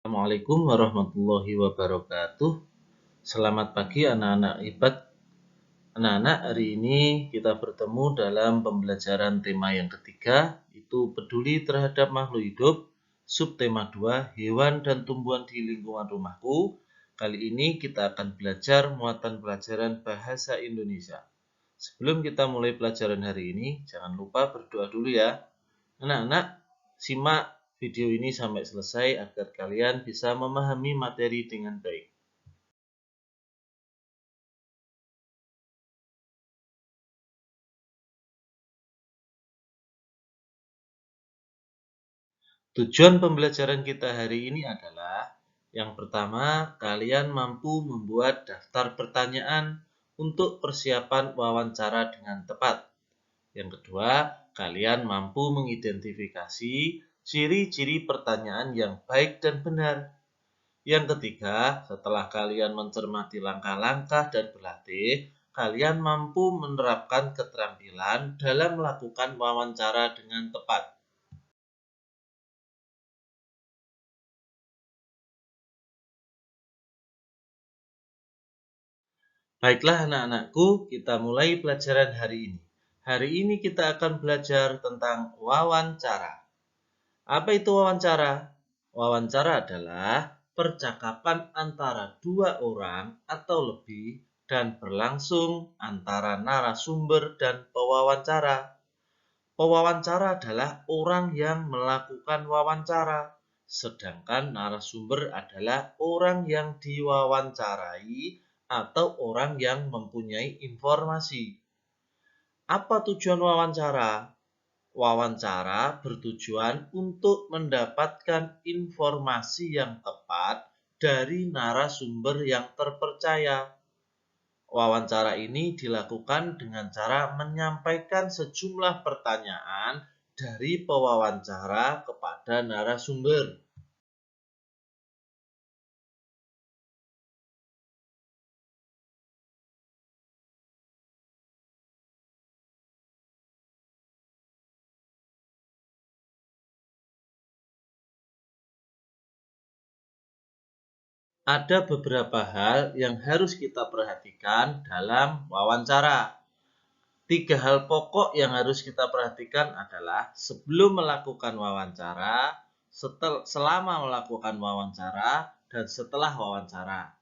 Assalamualaikum warahmatullahi wabarakatuh. Selamat pagi anak-anak IPAD. Anak-anak, hari ini kita bertemu dalam pembelajaran tema yang ketiga, itu peduli terhadap makhluk hidup, subtema 2, hewan dan tumbuhan di lingkungan rumahku. Kali ini kita akan belajar muatan pelajaran bahasa Indonesia. Sebelum kita mulai pelajaran hari ini, jangan lupa berdoa dulu ya. Anak-anak, simak video ini sampai selesai agar kalian bisa memahami materi dengan baik. Tujuan pembelajaran kita hari ini adalah yang pertama, kalian mampu membuat daftar pertanyaan untuk persiapan wawancara dengan tepat. Yang kedua, kalian mampu mengidentifikasi ciri-ciri pertanyaan yang baik dan benar. Yang ketiga, setelah kalian mencermati langkah-langkah dan berlatih, kalian mampu menerapkan keterampilan dalam melakukan wawancara dengan tepat. Baiklah anak-anakku, kita mulai pelajaran hari ini. Hari ini kita akan belajar tentang wawancara. Apa itu wawancara? Wawancara adalah percakapan antara dua orang atau lebih dan berlangsung antara narasumber dan pewawancara. Pewawancara adalah orang yang melakukan wawancara, sedangkan narasumber adalah orang yang diwawancarai atau orang yang mempunyai informasi. Apa tujuan wawancara? Wawancara bertujuan untuk mendapatkan informasi yang tepat dari narasumber yang terpercaya. Wawancara ini dilakukan dengan cara menyampaikan sejumlah pertanyaan dari pewawancara kepada narasumber. Ada beberapa hal yang harus kita perhatikan dalam wawancara. 3 hal pokok yang harus kita perhatikan adalah sebelum melakukan wawancara, selama melakukan wawancara, dan setelah wawancara.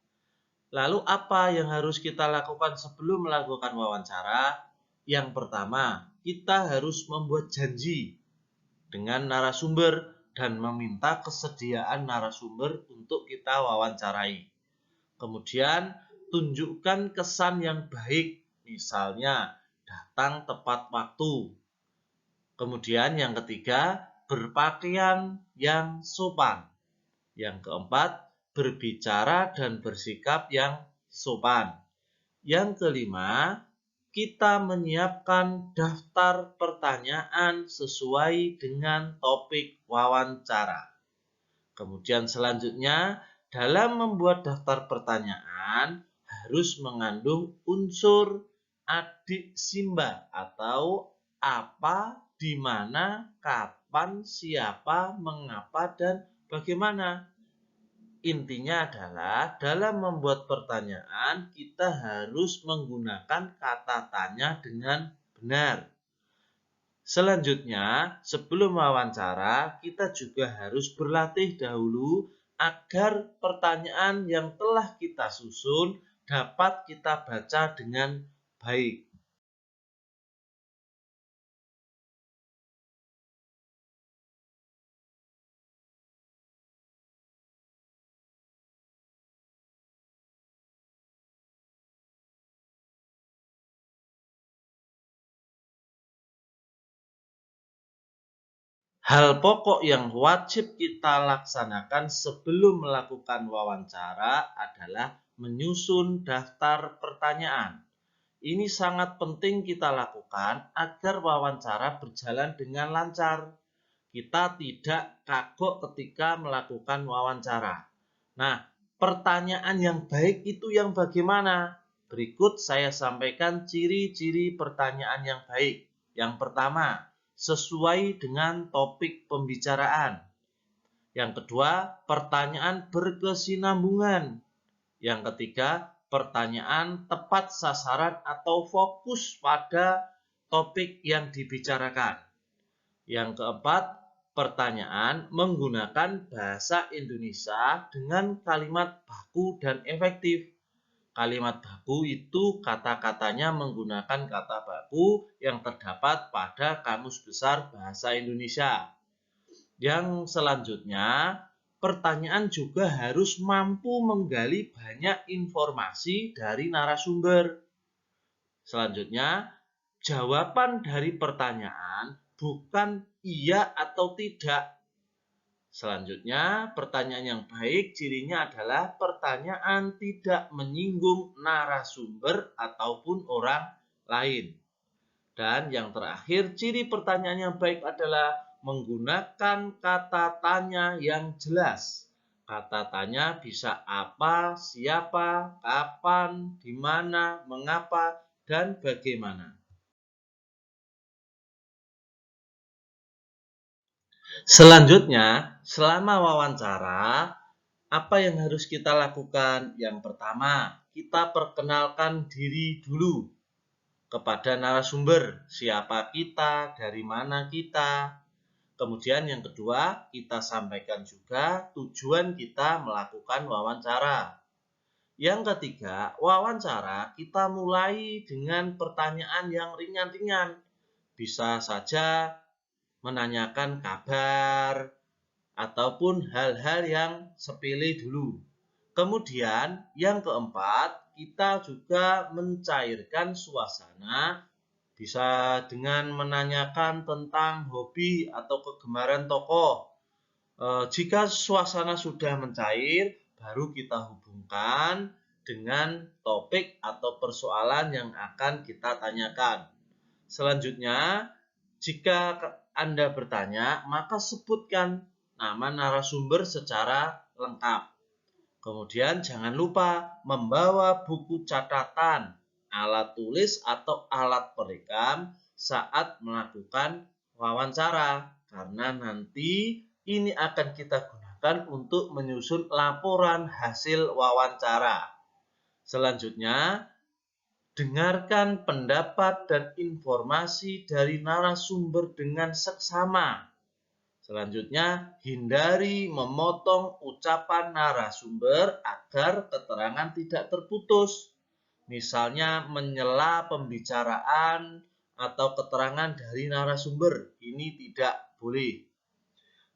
Lalu apa yang harus kita lakukan sebelum melakukan wawancara? Yang pertama, kita harus membuat janji dengan narasumber dan meminta kesediaan narasumber untuk kita wawancarai. Kemudian, tunjukkan kesan yang baik, misalnya datang tepat waktu. Kemudian yang ketiga, berpakaian yang sopan. Yang keempat, berbicara dan bersikap yang sopan. Yang kelima, kita menyiapkan daftar pertanyaan sesuai dengan topik wawancara. Kemudian selanjutnya, dalam membuat daftar pertanyaan harus mengandung unsur adiksimba atau apa, di mana, kapan, siapa, mengapa, dan bagaimana. Intinya adalah dalam membuat pertanyaan kita harus menggunakan kata tanya dengan benar. Selanjutnya, sebelum wawancara, kita juga harus berlatih dahulu agar pertanyaan yang telah kita susun dapat kita baca dengan baik. Hal pokok yang wajib kita laksanakan sebelum melakukan wawancara adalah menyusun daftar pertanyaan. Ini sangat penting kita lakukan agar wawancara berjalan dengan lancar. Kita tidak kagok ketika melakukan wawancara. Nah, pertanyaan yang baik itu yang bagaimana? Berikut saya sampaikan ciri-ciri pertanyaan yang baik. Yang pertama, sesuai dengan topik pembicaraan. Yang kedua, pertanyaan berkesinambungan. Yang ketiga, pertanyaan tepat sasaran atau fokus pada topik yang dibicarakan. Yang keempat, pertanyaan menggunakan bahasa Indonesia dengan kalimat baku dan efektif. Kalimat baku itu kata-katanya menggunakan kata baku yang terdapat pada Kamus Besar Bahasa Indonesia. Yang selanjutnya, pertanyaan juga harus mampu menggali banyak informasi dari narasumber. Selanjutnya, jawaban dari pertanyaan bukan iya atau tidak. Selanjutnya, pertanyaan yang baik cirinya adalah pertanyaan tidak menyinggung narasumber ataupun orang lain. Dan yang terakhir, ciri pertanyaan yang baik adalah menggunakan kata tanya yang jelas. Kata tanya bisa apa, siapa, kapan, di mana, mengapa, dan bagaimana. Selanjutnya, selama wawancara, apa yang harus kita lakukan? Yang pertama, kita perkenalkan diri dulu kepada narasumber. Siapa kita, dari mana kita. Kemudian yang kedua, kita sampaikan juga tujuan kita melakukan wawancara. Yang ketiga, wawancara kita mulai dengan pertanyaan yang ringan-ringan. Bisa saja menanyakan kabar, ataupun hal-hal yang sepele dulu. Kemudian yang keempat, kita juga mencairkan suasana, bisa dengan menanyakan tentang hobi atau kegemaran tokoh. Jika suasana sudah mencair, baru kita hubungkan dengan topik atau persoalan yang akan kita tanyakan. Selanjutnya, jika Anda bertanya, maka sebutkan nama narasumber secara lengkap. Kemudian jangan lupa membawa buku catatan, alat tulis atau alat perekam saat melakukan wawancara. Karena nanti ini akan kita gunakan untuk menyusun laporan hasil wawancara. Selanjutnya, dengarkan pendapat dan informasi dari narasumber dengan seksama. Selanjutnya, hindari memotong ucapan narasumber agar keterangan tidak terputus. Misalnya menyela pembicaraan atau keterangan dari narasumber. Ini tidak boleh.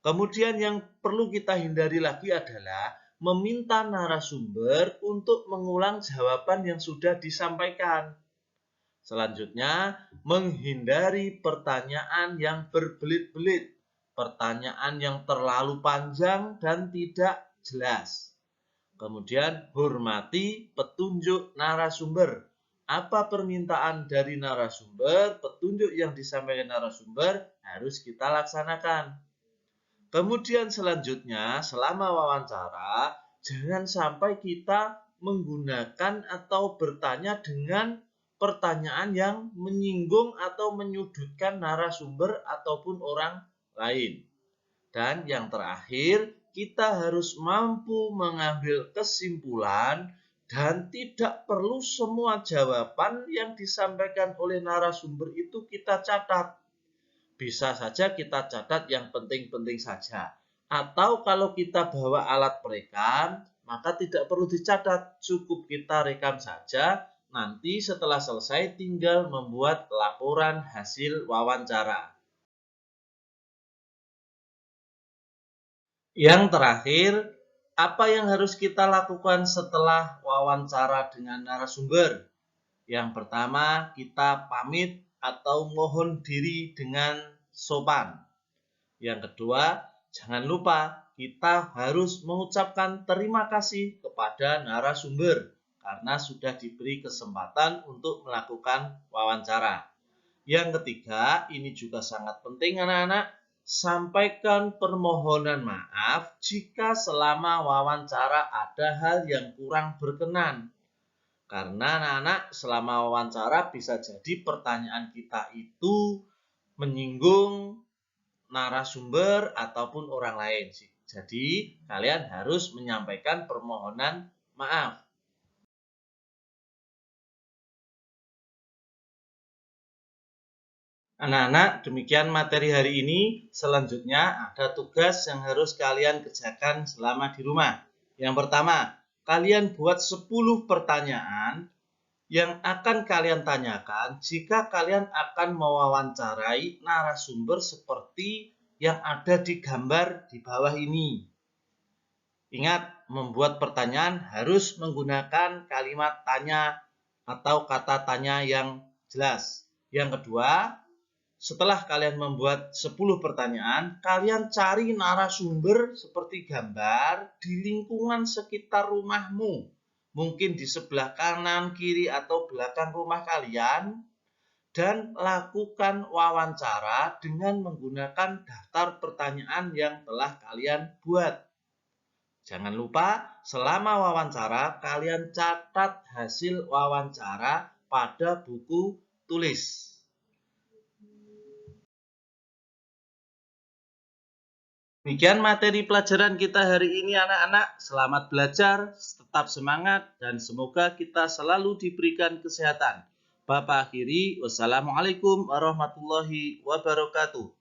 Kemudian yang perlu kita hindari lagi adalah meminta narasumber untuk mengulang jawaban yang sudah disampaikan. Selanjutnya, menghindari pertanyaan yang berbelit-belit. Pertanyaan yang terlalu panjang dan tidak jelas. Kemudian, hormati petunjuk narasumber. Apa permintaan dari narasumber, petunjuk yang disampaikan narasumber harus kita laksanakan. Kemudian selanjutnya, selama wawancara, jangan sampai kita menggunakan atau bertanya dengan pertanyaan yang menyinggung atau menyudutkan narasumber ataupun orang lain. Dan yang terakhir, kita harus mampu mengambil kesimpulan dan tidak perlu semua jawaban yang disampaikan oleh narasumber itu kita catat. Bisa saja kita catat yang penting-penting saja. Atau kalau kita bawa alat perekam, maka tidak perlu dicatat, cukup kita rekam saja. Nanti setelah selesai tinggal membuat laporan hasil wawancara. Yang terakhir, apa yang harus kita lakukan setelah wawancara dengan narasumber? Yang pertama, kita pamit atau mohon diri dengan sopan. Yang kedua, jangan lupa kita harus mengucapkan terima kasih kepada narasumber karena sudah diberi kesempatan untuk melakukan wawancara. Yang ketiga, ini juga sangat penting anak-anak, sampaikan permohonan maaf jika selama wawancara ada hal yang kurang berkenan. Karena anak-anak selama wawancara bisa jadi pertanyaan kita itu menyinggung narasumber ataupun orang lain. Jadi, kalian harus menyampaikan permohonan maaf. Anak-anak, demikian materi hari ini. Selanjutnya ada tugas yang harus kalian kerjakan selama di rumah. Yang pertama, kalian buat 10 pertanyaan yang akan kalian tanyakan jika kalian akan mewawancarai narasumber seperti yang ada di gambar di bawah ini. Ingat, membuat pertanyaan harus menggunakan kalimat tanya atau kata tanya yang jelas. Yang kedua, setelah kalian membuat 10 pertanyaan, kalian cari narasumber seperti gambar di lingkungan sekitar rumahmu. Mungkin di sebelah kanan, kiri, atau belakang rumah kalian. Dan lakukan wawancara dengan menggunakan daftar pertanyaan yang telah kalian buat. Jangan lupa, selama wawancara, kalian catat hasil wawancara pada buku tulis. Demikian materi pelajaran kita hari ini anak-anak. Selamat belajar, tetap semangat, dan semoga kita selalu diberikan kesehatan. Bapak akhiri, wassalamualaikum warahmatullahi wabarakatuh.